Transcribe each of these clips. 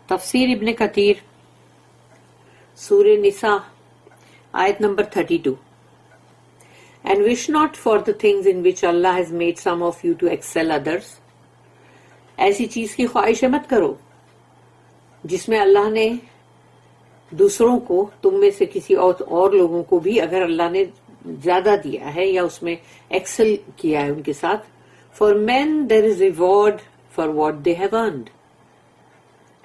تفسیر ابن کثیر سورہ نساء آیت number 32. And wish not for the things in which Allah has made some of you to excel others. ایسی چیز کی خواہش مت کرو جس میں اللہ نے دوسروں کو تم میں سے کسی اور لوگوں کو بھی اگر اللہ نے زیادہ دیا ہے یا اس میں ایکسل کیا ہے ان کے ساتھ. For men there is reward for what they have earned.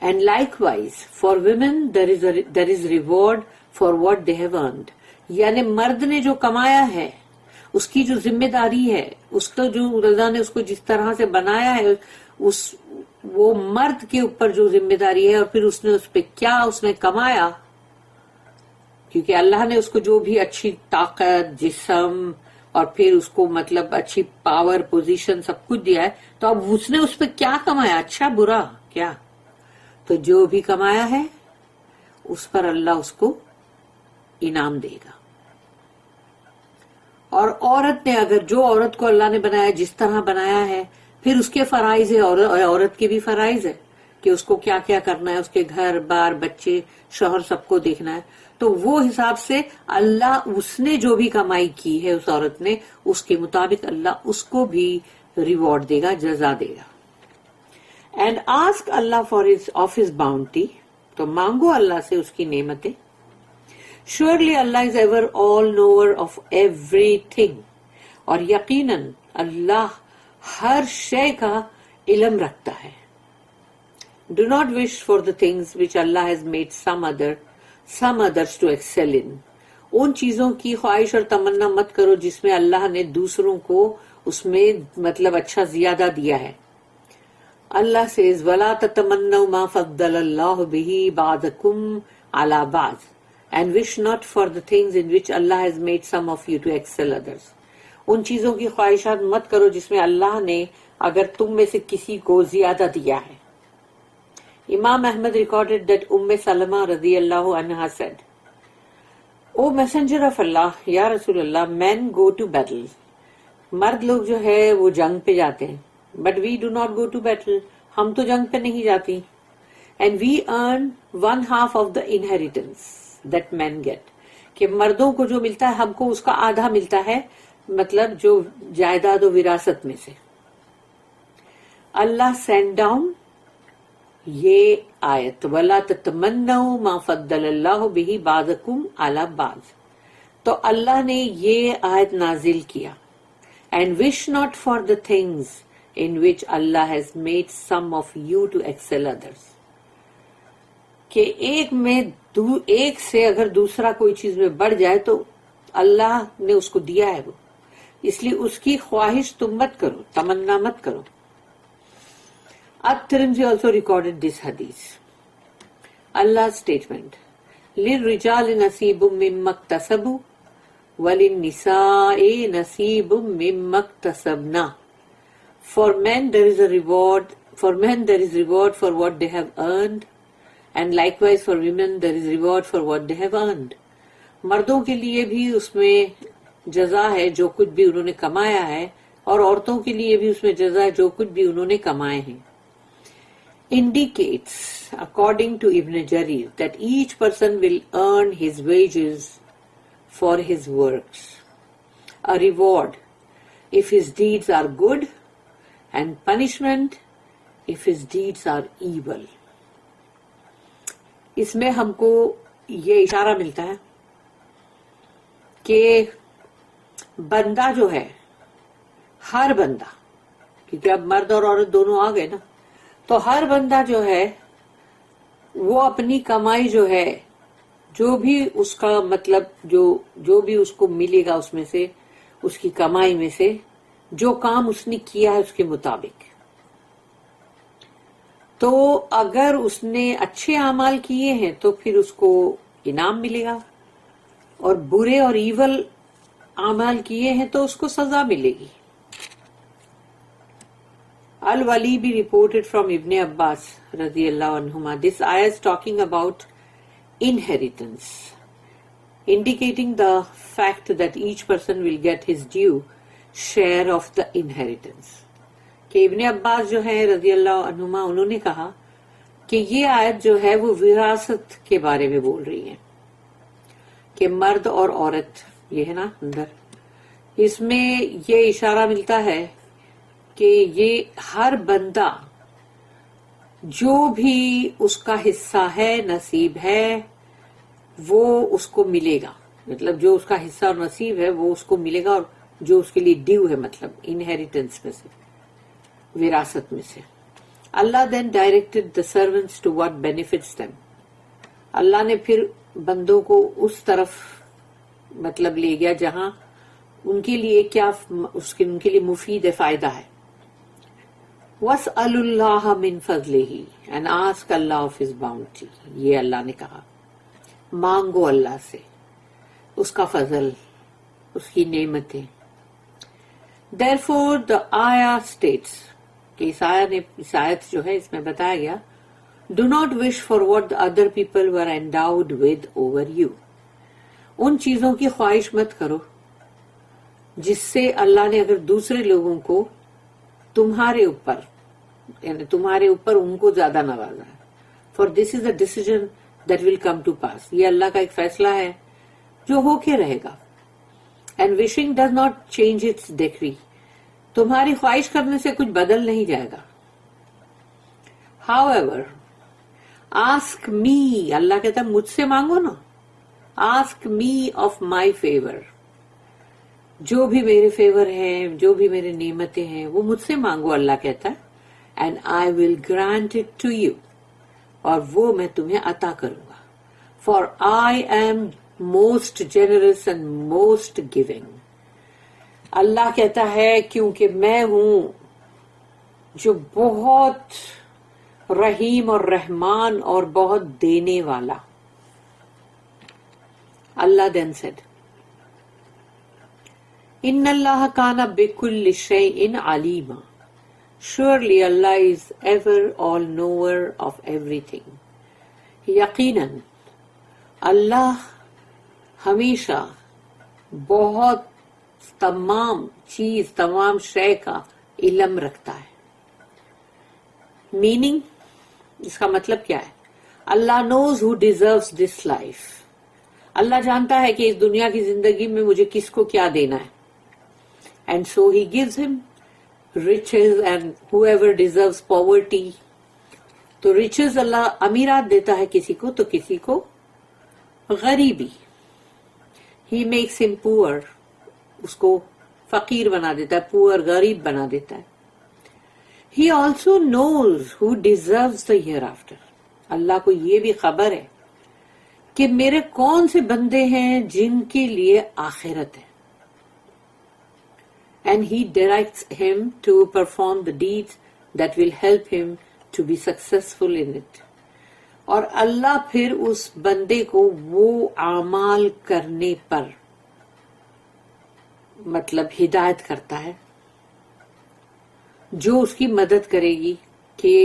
And likewise for women there is reward for what they have earned. یعنی مرد نے جو کمایا ہے اس کی جو ذمہ داری ہے اس کا جو اللہ نے اس کو جس طرح سے بنایا ہے وہ مرد کے اوپر جو ذمہ داری ہے اور پھر اس نے اس پہ کیا اس نے کمایا کیونکہ اللہ نے اس کو جو بھی اچھی طاقت جسم اور پھر اس کو مطلب اچھی پاور پوزیشن سب کچھ دیا ہے تو اب اس نے اس پہ کیا کمایا اچھا برا کیا تو جو بھی کمایا ہے اس پر اللہ اس کو انعام دے گا. اور عورت نے اگر جو عورت کو اللہ نے بنایا جس طرح بنایا ہے پھر اس کے فرائض ہے عورت کے بھی فرائض ہے کہ اس کو کیا کیا کرنا ہے اس کے گھر بار بچے شوہر سب کو دیکھنا ہے تو وہ حساب سے اللہ اس نے جو بھی کمائی کی ہے اس عورت نے اس کے مطابق اللہ اس کو بھی ریوارڈ دے گا جزا دے گا. And ask Allah for of his bounty تو مانگو اللہ سے اس کی نعمتیں. Surely Allah is ever all knower of everything. اور یقیناً اللہ ہر شے کا علم رکھتا ہے. Do not wish for the things which Allah has made some others to excel in. ان چیزوں کی خواہش اور تمنا مت کرو جس میں اللہ نے دوسروں کو اس میں مطلب اچھا زیادہ دیا ہے. اللہ says وَلَا تَتَمَنَّوْا مَا فَضَّلَ اللَّهُ بِهِ بَعْضَكُمْ عَلَى بَعْضٍ. And wish not for the things in which Allah has made some of you to excel others. ان چیزوں کی خواہشات مت کرو جس میں اللہ نے اگر تم میں سے کسی کو زیادہ دیا ہے. امام احمد recorded that سلمہ رضی اللہ عنہا said, O messenger of Allah, یا رسول اللہ, men go to battle. مرد لوگ جو ہے وہ جنگ پہ جاتے ہیں. But we do not go to battle. ہم تو جنگ پہ نہیں جاتی. And we earn 1/2 of the inheritance that men get. کہ مردوں کو جو ملتا ہے ہم کو اس کا آدھا ملتا ہے مطلب جو جائیداد و وراثت میں سے. اللہ سینڈ ڈاؤن یہ آیت وَلَا تَتَمَنَّوْا مَا فَضَّلَ اللَّهُ بِهِ بَعْضَكُمْ عَلَى بَعْضٍ. تو اللہ نے یہ آیت نازل کیا. And wish not for the things in which Allah has made some of you to excel others. کہ ایک سے اگر دوسرا کوئی چیز میں بڑھ جائے تو اللہ نے اس کو دیا ہے وہ اس لیے اس کی خواہش تم مت کرو تمنا مت کرو. الترمذی also recorded this hadith. Allah's statement لِلرِّجَالِ نَصِيبٌ مِّمَّا اكْتَسَبُوا وَلِلنِّسَاءِ نَصِيبٌ مِّمَّا اكْتَسَبْنَا. For men there is reward for what they have earned. And likewise for women there is reward for what they have earned. مردوں کے لیے بھی اس میں جزا ہے جو کچھ بھی انہوں نے کمایا ہے اور عورتوں کے لیے بھی اس میں جزا ہے جو کچھ بھی انہوں نے کمائے ہیں. Indicates according to Ibn Jarir that each person will earn his wages for his works, a reward if his deeds are good and punishment if his deeds are evil. اس میں ہم کو یہ اشارہ ملتا ہے کہ بندہ جو ہے ہر بندہ کیونکہ اب مرد اور عورت دونوں آ گئے نا تو ہر بندہ جو ہے وہ اپنی کمائی جو ہے جو بھی اس کا مطلب جو بھی اس کو ملے گا اس میں سے اس کی کمائی میں سے جو کام اس نے کیا ہے اس کے مطابق تو اگر اس نے اچھے اعمال کیے ہیں تو پھر اس کو انعام ملے گا اور برے اور ایول اعمال کیے ہیں تو اس کو سزا ملے گی. Al-Walibi reported from Ibn Abbas radiyallahu anhuma, this ayah is talking about inheritance, indicating the fact that each person will get his due share of the inheritance. کہ ابن عباس جو ہیں رضی اللہ عنہما انہوں نے کہا کہ یہ آیت جو ہے وہ وراثت کے بارے میں بول رہی ہے کہ مرد اور عورت، یہ ہے نا اندر، اس میں یہ اشارہ ملتا ہے کہ یہ ہر بندہ جو بھی اس کا حصہ ہے، نصیب ہے، وہ اس کو ملے گا. مطلب جو اس کا حصہ اور نصیب ہے وہ اس کو ملے گا، اور جو اس کے لیے ڈیو ہے، مطلب انہیریٹنس میں سے، وراثت میں سے. Allah then directed the servants to what benefits them. Allah نے پھر بندوں کو اس طرف مطلب لے گیا جہاں ان کے لیے کیا ان کے لیے مفید فائدہ ہے. وَاسْأَلُوا اللَّهَ مِن فَضْلِهِ and ask Allah of His bounty. یہ اللہ نے کہا، مانگو اللہ سے اس کا فضل، اس کی نعمتیں. Therefore the ayah states کہ اس آیت جو ہے اس میں بتایا گیا، do not wish for what the other people were endowed with over you. ان چیزوں کی خواہش مت کرو جس سے اللہ نے اگر دوسرے لوگوں کو تمہارے اوپر، یعنی تمہارے اوپر ان کو زیادہ نوازا ہے. For this is a decision that will come to pass. یہ اللہ کا ایک فیصلہ ہے جو ہو کے رہے گا. And wishing does not change its decree. تمہاری خواہش کرنے سے کچھ بدل نہیں جائے گا. However, ask me. اللہ کہتا ہے مجھ سے مانگو نا. Ask me of my favor. جو بھی میرے فیور ہیں، جو بھی میرے نعمتیں ہیں، وہ مجھ سے مانگو، اللہ کہتا ہے. And I will grant it to you. اور وہ میں تمہیں عطا کروں گا. For I am most generous and most giving. اللہ کہتا ہے کیونکہ میں ہوں جو بہت رحیم اور رحمان اور بہت دینے والا. اللہ then said, ان اللہ کان بکل شیء علیما. Surely Allah is ever all knower of everything. یقیناً اللہ ہمیشہ بہت تمام چیز، تمام شے کا علم رکھتا ہے. میننگ، اس کا مطلب کیا ہے؟ اللہ knows who deserves this life. اللہ جانتا ہے کہ اس دنیا کی زندگی میں مجھے کس کو کیا دینا ہے. And so he gives him riches and whoever deserves poverty. تو riches اللہ امیرات دیتا ہے کسی کو تو کسی کو غریبی. He makes him poor. اس کو فقیر بنا دیتا ہے، پور غریب بنا دیتا ہے. He also knows who deserves the hereafter. اللہ کو یہ بھی خبر ہے کہ میرے کون سے بندے ہیں جن کے لیے آخرت ہے. And he directs him to perform the deeds that will help him to be successful in it. اور اللہ پھر اس بندے کو وہ اعمال کرنے پر مطلب ہدایت کرتا ہے جو اس کی مدد کرے گی کہ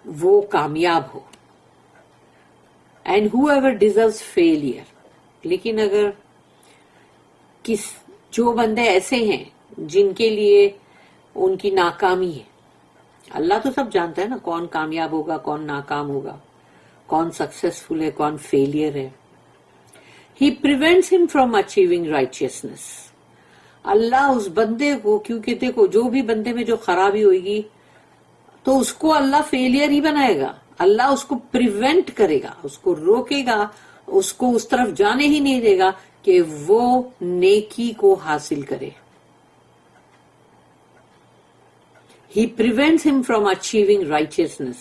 وہ کامیاب ہو. And whoever deserves failure. لیکن اگر جو بندے ایسے ہیں جن کے لیے ان کی ناکامی ہے، اللہ تو سب جانتا ہے نا کون کامیاب ہوگا، کون ناکام ہوگا، کون سکسیسفل ہے، کون فیلئر ہے. He prevents him from achieving righteousness. اللہ اس بندے کو، کیونکہ دیکھو جو بھی بندے میں جو خرابی ہوئے گی تو اس کو اللہ فیلئر ہی بنائے گا. اللہ اس کو پریونٹ کرے گا، اس کو روکے گا، اس کو اس طرف جانے ہی نہیں دے گا کہ وہ نیکی کو حاصل کرے. He prevents him from achieving righteousness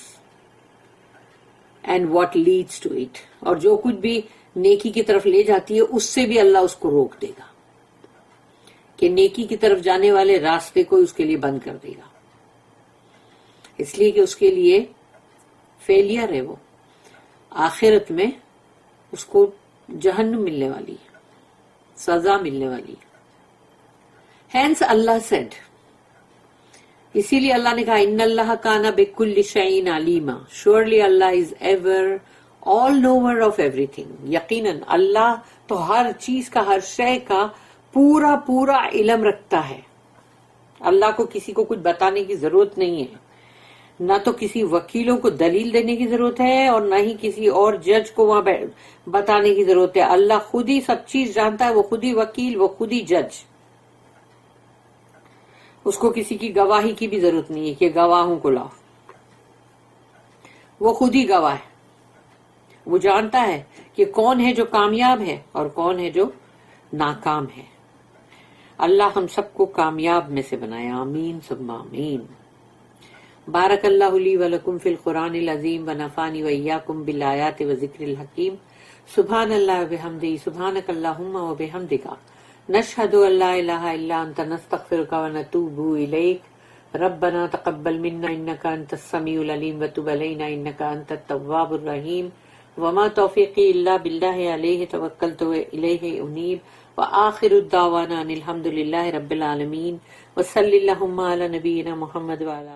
and what leads to it. اور جو کچھ بھی نیکی کی طرف لے جاتی ہے اس سے بھی اللہ اس کو روک دے گا کہ نیکی کی طرف جانے والے راستے کو اس کے لیے بند کر دے گا، اس لیے کہ اس کے لیے فیلئر ہے، وہ آخرت میں اس کو جہنم ملنے والی ہے، سزا ملنے والی ہے. Hence Allah said, اسی لیے اللہ نے کہا ان اللہ کان بکل شیء علیما. Surely Allah is ever all knower of everything. یقیناً اللہ تو ہر چیز کا، ہر شے کا پورا علم رکھتا ہے. اللہ کو کسی کو کچھ بتانے کی ضرورت نہیں ہے. نہ تو کسی وکیلوں کو دلیل دینے کی ضرورت ہے اور نہ ہی کسی اور جج کو وہاں بتانے کی ضرورت ہے. اللہ خود ہی سب چیز جانتا ہے، وہ خود ہی وکیل، وہ خود ہی جج. اس کو کسی کی گواہی کی بھی ضرورت نہیں ہے کہ گواہوں کو لاؤ، وہ خود ہی گواہ ہے. وہ جانتا ہے کہ کون ہے جو کامیاب ہے اور کون ہے جو ناکام ہے. اللہ ہم سب کو کامیاب میں سے بنائے، آمین ثم آمین. بارک اللہ لی ولکم فی القرآن العظیم ونفعنی وإیاکم بالآیات وذکر الحکیم. سبحان اللہ وبحمدہ، سبحانک اللہم وبحمدک، نشہد ان لا الہ الا انت، نستغفرک ونتوب الیک. ربنا تقبل منا انک انت السمیع العلیم وتب علینا انک انت التواب الرحیم. وما توفیقی الا باللہ علیہ توکلت والیہ انیب. وآخر الدعوانا ان الحمد للہ رب العالمین. وصلی اللہم علی نبینا محمد وعلی